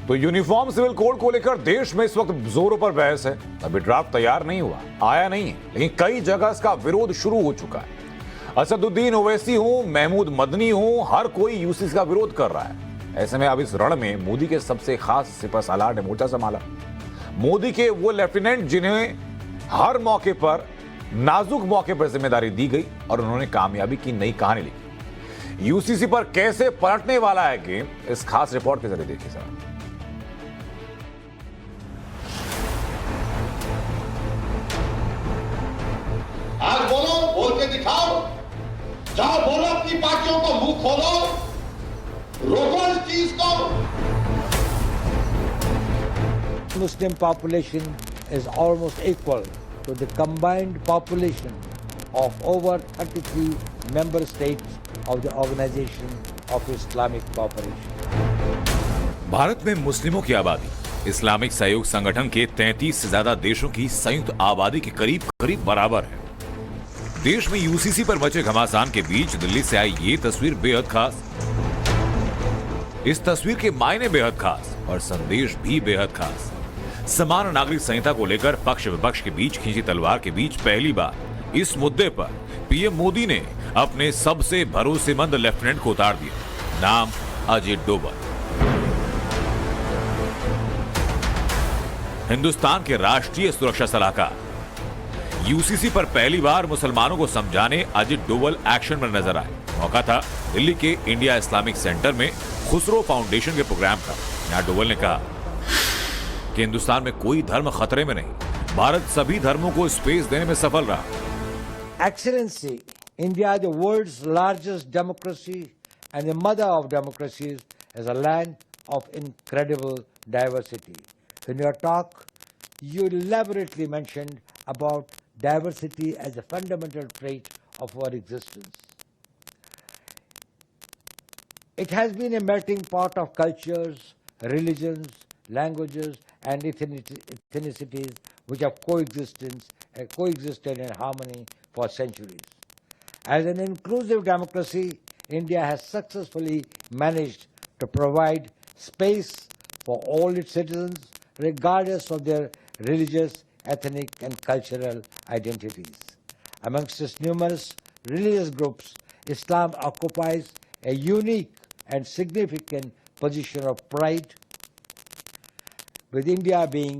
तो uniform civil code को लेकर देश में इस वक्त जोरों पर बहस है। अभी ड्राफ्ट तैयार नहीं हुआ, आया नहीं है, लेकिन कई जगह इसका विरोध शुरू हो चुका है। असदुद्दीन ओवैसी हो, महमूद मदनी हो, हर कोई यूसीसी का विरोध कर रहा है। ऐसे में अब इस रण में मोदी के सबसे खास सिपहसालार ने मोर्चा संभाला। मोदी के वो लेफ्टिनेंट जिन्हें हर मौके पर, नाजुक मौके पर जिम्मेदारी दी गई और उन्होंने कामयाबी की नई कहानी लिखी। यूसीसी पर कैसे पलटने वाला है गेम, इस खास रिपोर्ट के जरिए देखिए जरा। आज बोलो, बोल के दिखाओ, जाओ बोलो, अपनी पार्टियों को मुंह खोलो, रोको इस चीज को। Muslim population is almost equal to the combined population of over 33 member states of the Organization of Islamic Cooperation. Bharat में मुस्लिमों की आबादी इस्लामिक सहयोग संगठन के 33 से ज्यादा देशों की संयुक्त आबादी के करीब करीब बराबर है। देश में यूसीसी पर मचे घमासान के बीच दिल्ली से आई ये तस्वीर बेहद खास। इस तस्वीर के मायने बेहद खास और संदेश भी बेहद खास। समान नागरिक संहिता को लेकर पक्ष विपक्ष के बीच खींची तलवार के बीच पहली बार इस मुद्दे पर पीएम मोदी ने अपने सबसे भरोसेमंद लेफ्टिनेंट को उतार दिया, नाम अजित डोभाल। हिंदुस्तान के राष्ट्रीय सुरक्षा सलाहकार। यूसीसी पर पहली बार मुसलमानों को समझाने अजित डोभाल एक्शन में नजर आए। मौका था दिल्ली के इंडिया इस्लामिक सेंटर में खुसरो फाउंडेशन के प्रोग्राम का। यहां डोभाल ने कहा कि हिंदुस्तान में कोई धर्म खतरे में नहीं, भारत सभी धर्मों को स्पेस देने में सफल रहा। Excellency, India, the world's largest democracy and the mother of democracies, is a land of incredible diversity. In your talk, you elaborately mentioned about diversity as a fundamental trait of our existence. It has been a melting pot of cultures, religions, languages, and ethnicities which have coexisted in harmony for centuries. As an inclusive democracy, India has successfully managed to provide space for all its citizens, regardless of their religious, ethnic, and cultural identities. Amongst its numerous religious groups, Islam occupies a unique and significant position of pride, with India being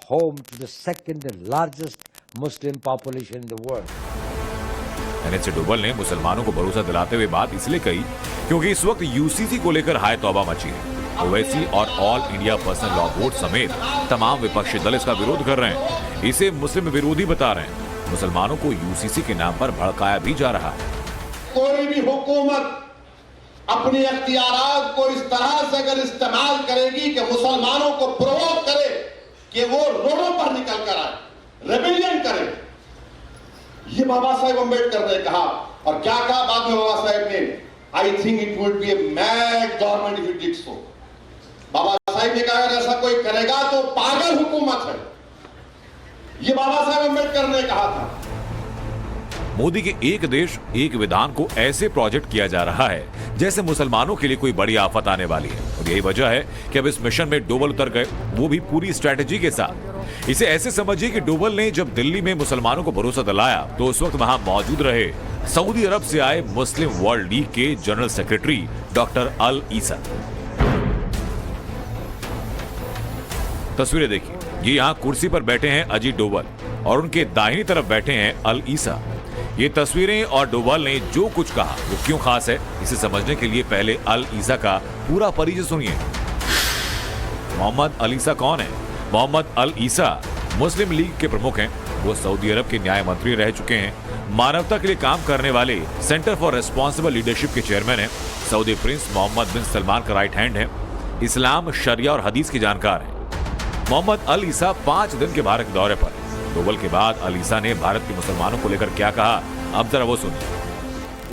home to the second largest Muslim population in the world. NH Doval ने मुसलमानों को भरोसा दिलाते हुए बात इसलिए कही क्योंकि इस वक्त यूसीसी को लेकर हाय तौबा मची है। ओवैसी और all India personal law board समेत तमाम विपक्षी दल इसका विरोध कर रहे हैं, इसे मुस्लिम विरोधी बता रहे हैं। मुसलमानों को यूसीसी के नाम पर भड़काया भी जा रहा है। कोई भी हुकूमत अपनी इख्तियारात को इस तरह से अगर इस्तेमाल करेगी कि मुसलमानों को प्रोवोक करे कि वो रोडों पर निकल कर आए, रेबेलियन करे, ये बाबा साहेब अम्बेडकर ने कहा। और क्या कहा बाद में बाबा साहेब ने? I think it would be a mad government if it did so. Baba Saheb ने कहा अगर ऐसा कोई करेगा तो पागल हुकूमत है, ये बाबा साहेब अम्बेडकर ने कहा था। मोदी के एक देश एक विधान को ऐसे प्रोजेक्ट किया जा रहा है जैसे मुसलमानों के लिए कोई बड़ी आफत आने वाली है, और यही वजह है कि अब इस मिशन में डोभाल उतर गए, वो भी पूरी स्ट्रेटेजी के साथ। इसे ऐसे समझिए कि डोभाल ने जब दिल्ली में मुसलमानों को भरोसा दिलाया तो उस वक्त वहां मौजूद रहे सऊदी अरब से आए मुस्लिम वर्ल्ड लीग के जनरल सेक्रेटरी डॉक्टर अल ईसा। तस्वीरें देखिए, ये यहाँ कुर्सी पर बैठे हैं अजित डोभाल और उनके दाहिनी तरफ बैठे हैं अल ईसा। ये तस्वीरें और डोभाल ने जो कुछ कहा वो क्यों खास है, इसे समझने के लिए पहले अल ईसा का पूरा परिचय सुनिए। मोहम्मद अल ईसा कौन है? मोहम्मद अल ईसा मुस्लिम लीग के प्रमुख हैं। वो सऊदी अरब के न्याय मंत्री रह चुके हैं, मानवता के लिए काम करने वाले सेंटर फॉर रेस्पॉन्सिबल लीडरशिप के चेयरमैन हैं, सऊदी प्रिंस मोहम्मद बिन सलमान का राइट हैंड है, इस्लाम, शरिया और हदीस के जानकार हैं। मोहम्मद अल ईसा 5 दिन के भारत दौरे पर। डोभाल के बाद अल ईसा ने भारत के मुसलमानों को लेकर क्या कहा, अब जरा वो सुनिए।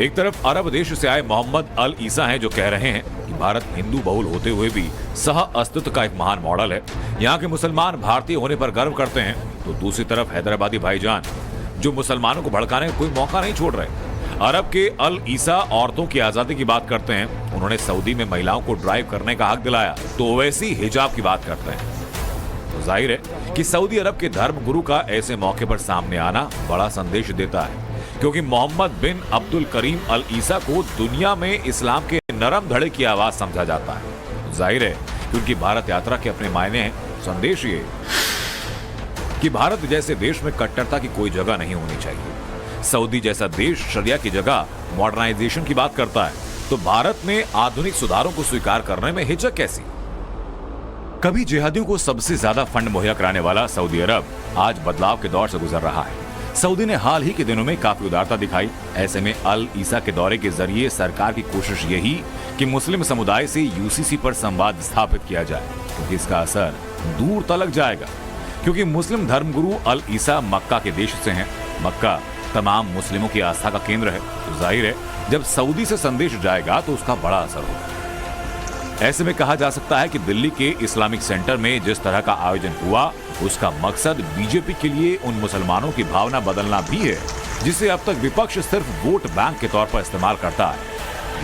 एक तरफ अरब देश से आए मोहम्मद अल ईसा हैं जो कह रहे हैं कि भारत हिंदू बहुल होते हुए भी सह अस्तित्व का एक महान मॉडल है, यहाँ के मुसलमान भारतीय होने पर गर्व करते हैं, तो दूसरी तरफ हैदराबादी भाईजान जो मुसलमानों को भड़काने का कोई मौका नहीं छोड़ रहे। अरब के अल ईसा औरतों की आजादी की बात करते हैं, उन्होंने सऊदी में महिलाओं को ड्राइव करने का हक दिलाया, तो ओवैसी हिजाब की बात करते हैं। तो जाहिर है कि सऊदी अरब के धर्म गुरु का ऐसे मौके पर सामने आना बड़ा संदेश देता है, क्योंकि मोहम्मद बिन अब्दुल करीम अल ईसा को दुनिया में इस्लाम के नरम धड़े की आवाज समझा जाता है। जाहिर है कि उनकी भारत यात्रा के अपने मायने हैं। संदेश ये कि भारत जैसे देश में कट्टरता की कोई जगह नहीं होनी चाहिए। सऊदी जैसा देश शरिया की जगह मॉडर्नाइजेशन की बात करता है, तो भारत में आधुनिक सुधारों को स्वीकार करने में हिचक कैसी? कभी जिहादियों को सबसे ज्यादा फंड मुहैया कराने वाला सऊदी अरब आज बदलाव के दौर से गुजर रहा है। सऊदी ने हाल ही के दिनों में काफी उदारता दिखाई। ऐसे में अल ईसा के दौरे के जरिए सरकार की कोशिश यही कि मुस्लिम समुदाय से यूसीसी पर संवाद स्थापित किया जाए, क्योंकि इसका असर दूर तलक जाएगा। क्योंकि मुस्लिम धर्मगुरु अल ईसा मक्का के देश से हैं। मक्का तमाम मुस्लिमों की आस्था का केंद्र है, तो जाहिर है जब सऊदी से संदेश जाएगा तो उसका बड़ा असर होगा। ऐसे में कहा जा सकता है कि दिल्ली के इस्लामिक सेंटर में जिस तरह का आयोजन हुआ, उसका मकसद बीजेपी के लिए उन मुसलमानों की भावना बदलना भी है जिसे अब तक विपक्ष सिर्फ वोट बैंक के तौर पर इस्तेमाल करता है।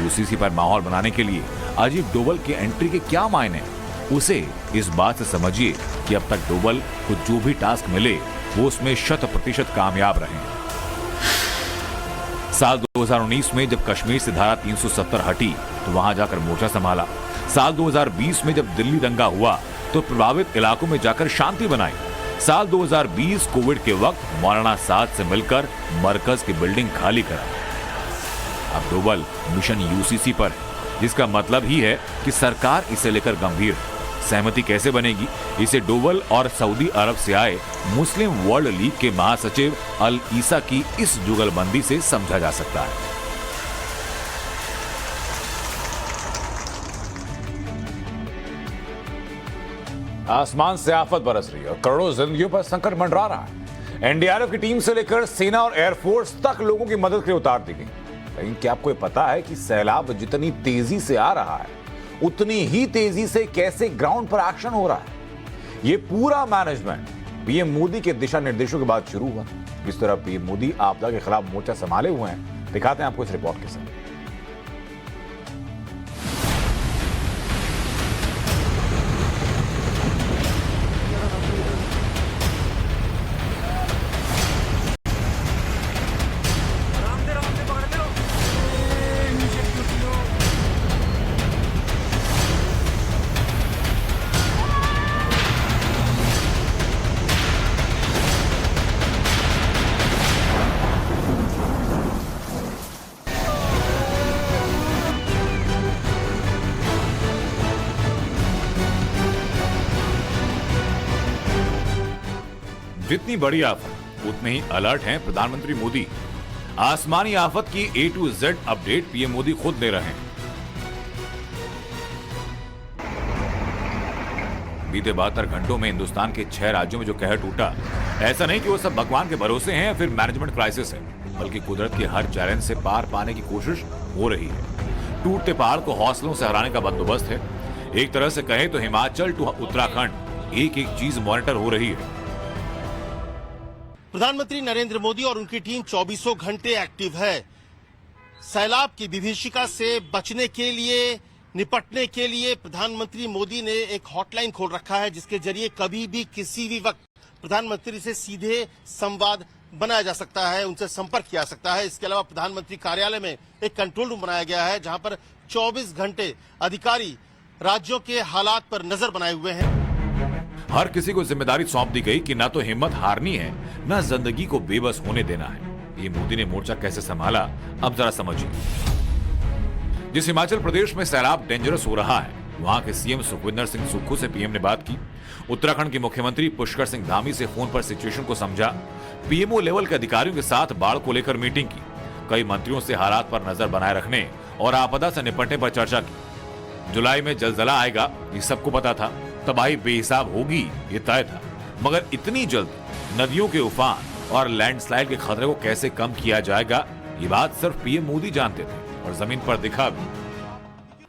यूसीसी पर माहौल बनाने के लिए अजीत डोवल की एंट्री के क्या मायने हैं, उसे इस बात से समझिए कि अब तक डोवल को जो भी टास्क मिले वो उसमें 100% कामयाब रहे हैं। साल 2019 में जब कश्मीर से धारा 370 हटी तो वहां जाकर मोर्चा संभाला। साल 2020 में जब दिल्ली दंगा हुआ तो प्रभावित इलाकों में जाकर शांति बनाई। साल 2020 कोविड के वक्त मौलाना साद से मिलकर मरकज की बिल्डिंग खाली कराई। अब डोवल मिशन यूसीसी पर है, जिसका मतलब ही है कि सरकार इसे लेकर गंभीर है। सहमति कैसे बनेगी, इसे डोवल और सऊदी अरब से आए मुस्लिम वर्ल्ड लीग के महासचिव अल ईसा की इस जुगलबंदी से समझा जा सकता है। आसमान से आफत बरस रही है और करोड़ों जिंदगियों पर संकट मंडरा रहा है। एनडीआरएफ की टीम से लेकर सेना और एयरफोर्स तक लोगों की मदद के लिए उतार दी गई। लेकिन क्या आपको पता है कि सैलाब जितनी तेजी से आ रहा है, उतनी ही तेजी से कैसे ग्राउंड पर एक्शन हो रहा है? ये पूरा मैनेजमेंट पीएम मोदी के दिशा निर्देशों के बाद शुरू हुआ। किस तरह पीएम मोदी आपदा के खिलाफ मोर्चा संभाले हुए हैं, दिखाते हैं आपको इस रिपोर्ट के साथ। जितनी बड़ी आफत उतने ही अलर्ट हैं प्रधानमंत्री मोदी। आसमानी आफत की A to Z update PM Modi खुद दे रहे हैं। बीते 72 घंटों में हिंदुस्तान के 6 राज्यों में जो कहर टूटा, ऐसा नहीं कि वो सब भगवान के भरोसे हैं या फिर मैनेजमेंट क्राइसिस है, बल्कि कुदरत के हर चैलेंज से पार पाने की कोशिश हो रही है। टूटते पहाड़ को हौसलों से हराने का बंदोबस्त है। एक तरह से कहें तो हिमाचल टू उत्तराखंड एक एक चीज मॉनिटर हो रही है। प्रधानमंत्री नरेंद्र मोदी और उनकी टीम 24 घंटे एक्टिव है। सैलाब की विभीषिका से बचने के लिए, निपटने के लिए प्रधानमंत्री मोदी ने एक हॉटलाइन खोल रखा है, जिसके जरिए कभी भी किसी भी वक्त प्रधानमंत्री से सीधे संवाद बनाया जा सकता है, उनसे संपर्क किया जा सकता है। इसके अलावा प्रधानमंत्री कार्यालय में एक कंट्रोल रूम बनाया गया है, जहां पर 24 घंटे अधिकारी राज्यों के हालात पर नजर बनाए हुए हैं। हर किसी को जिम्मेदारी सौंप दी गई कि ना तो हिम्मत हारनी है, ना जिंदगी को बेबस होने देना है। ये मोदी ने मोर्चा कैसे संभाला, अब जरा समझिए। जिस हिमाचल प्रदेश में सैलाब डेंजरस हो रहा है, वहां के सीएम सुखविंदर सिंह सुक्खू से पीएम ने बात की। उत्तराखंड के मुख्यमंत्री पुष्कर सिंह धामी से फोन पर सिचुएशन को समझा। पीएमओ लेवल के अधिकारियों के साथ बाढ़ को लेकर मीटिंग की। कई मंत्रियों से हालात पर नजर बनाए रखने और आपदा से निपटने पर चर्चा की। जुलाई में जलजला आएगा, ये सबको पता था। तबाही बेहिसाब होगी, ये तय था। मगर इतनी जल्द नदियों के उफान और लैंडस्लाइड के खतरे को कैसे कम किया जाएगा, ये बात सिर्फ पीएम मोदी जानते थे और जमीन पर दिखा भी।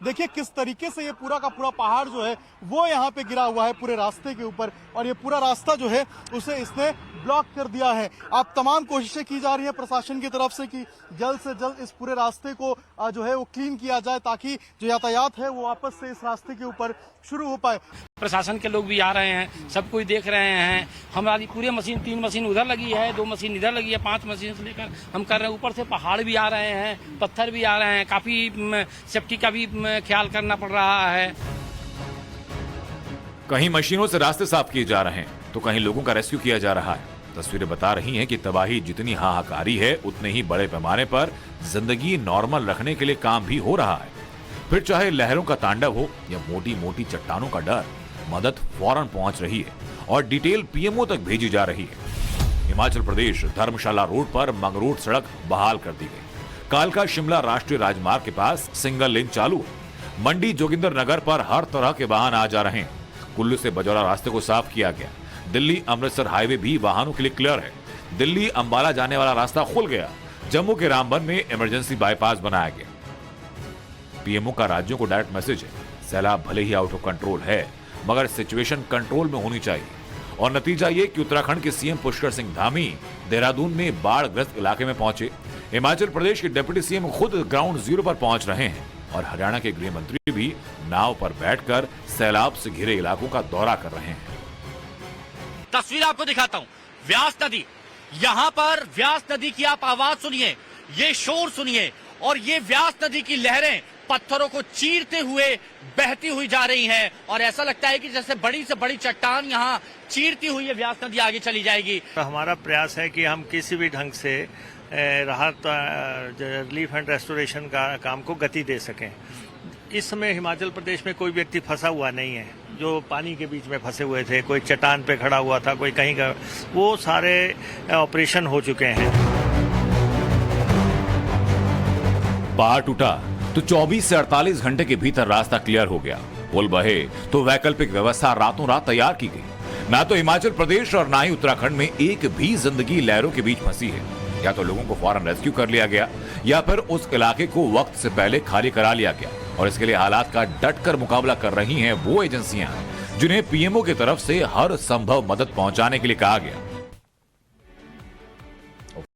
देखिए किस तरीके से ये पूरा का पूरा पहाड़ जो है वो यहाँ पे गिरा हुआ है पूरे रास्ते के ऊपर, और ये पूरा रास्ता जो है उसे इसने ब्लॉक कर दिया है। अब तमाम कोशिशें की जा रही है प्रशासन की तरफ से कि जल्द से जल्द इस पूरे रास्ते को जो है वो क्लीन किया जाए, ताकि जो यातायात है वो वापस से इस रास्ते के ऊपर शुरू हो पाए। प्रशासन के लोग भी आ रहे हैं, सब कुछ देख रहे हैं। हमारी पूरी मशीन 3 मशीन उधर लगी है, 2 मशीन इधर लगी है, 5 मशीन से लेकर हम कर रहे हैं। ऊपर से पहाड़ भी आ रहे हैं, पत्थर भी आ रहे हैं, काफी सेफ्टी का भी ख्याल करना पड़ रहा है। कहीं मशीनों से रास्ते साफ किए जा रहे हैं, तो कहीं लोगों का रेस्क्यू किया जा रहा है। तस्वीरें बता रही हैं कि तबाही जितनी हाहाकारी है, उतने ही बड़े पैमाने पर जिंदगी नॉर्मल रखने के लिए काम भी हो रहा है। फिर चाहे लहरों का तांडव हो या मोटी मोटी चट्टानों का डर, मदद फौरन पहुंच रही है और डिटेल पीएमओ तक भेजी जा रही है। हिमाचल प्रदेश धर्मशाला रोड पर मंगरोट सड़क बहाल कर दी गई। कालका शिमला राष्ट्रीय राजमार्ग के पास सिंगल लेन चालू है। मंडी जोगिंदर नगर पर हर तरह के वाहन आ जा रहे हैं। कुल्लू से बजौरा रास्ते को साफ किया गया। दिल्ली अमृतसर हाईवे भी वाहनों के लिए क्लियर है। दिल्ली अंबाला जाने वाला रास्ता खुल गया। जम्मू के रामबन में इमरजेंसी बाईपास बनाया गया। पीएमओ का राज्यों को डायरेक्ट मैसेज है, सैलाब भले ही आउट ऑफ कंट्रोल है, मगर सिचुएशन कंट्रोल में होनी चाहिए। और नतीजा ये कि उत्तराखंड के सीएम पुष्कर सिंह धामी देहरादून में बाढ़ ग्रस्त इलाके में पहुंचे। हिमाचल प्रदेश के डिप्टी सीएम खुद ग्राउंड जीरो पर पहुंच रहे हैं और हरियाणा के गृह मंत्री भी नाव पर बैठकर सैलाब से घिरे इलाकों का दौरा कर रहे हैं। तस्वीर आपको दिखाता हूं, व्यास नदी। यहां पर व्यास नदी की आप आवाज सुनिए, ये शोर सुनिए, और ये व्यास नदी की लहरें पत्थरों को चीरते हुए बहती हुई जा रही हैं, और ऐसा लगता है कि जैसे बड़ी से बड़ी चट्टान यहां चीरती हुई ये व्यास नदी आगे चली जाएगी। तो हमारा प्रयास है कि हम किसी भी ढंग से राहत, रिलीफ एंड रेस्टोरेशन का काम को गति दे सकें। इस समय हिमाचल प्रदेश में कोई व्यक्ति फंसा हुआ नहीं है जो पानी के बीच में फंसे हुए थे। कोई चट्टान पे खड़ा हुआ था, कोई कहीं का, वो सारे ऑपरेशन हो चुके हैं। पहाड़ टूटा तो 24 से 48 घंटे के भीतर रास्ता क्लियर हो गया। पुल बहे तो वैकल्पिक व्यवस्था रातों रात तैयार की गई। ना तो हिमाचल प्रदेश और ना ही उत्तराखंड में एक भी जिंदगी लहरों के बीच फंसी है। या तो लोगों को फौरन रेस्क्यू कर लिया गया, या फिर उस इलाके को वक्त से पहले खाली करा लिया गया। और इसके लिए हालात का डटकर मुकाबला कर रही हैं वो एजेंसियां जिन्हें पीएमओ की तरफ से हर संभव मदद पहुंचाने के लिए कहा गया।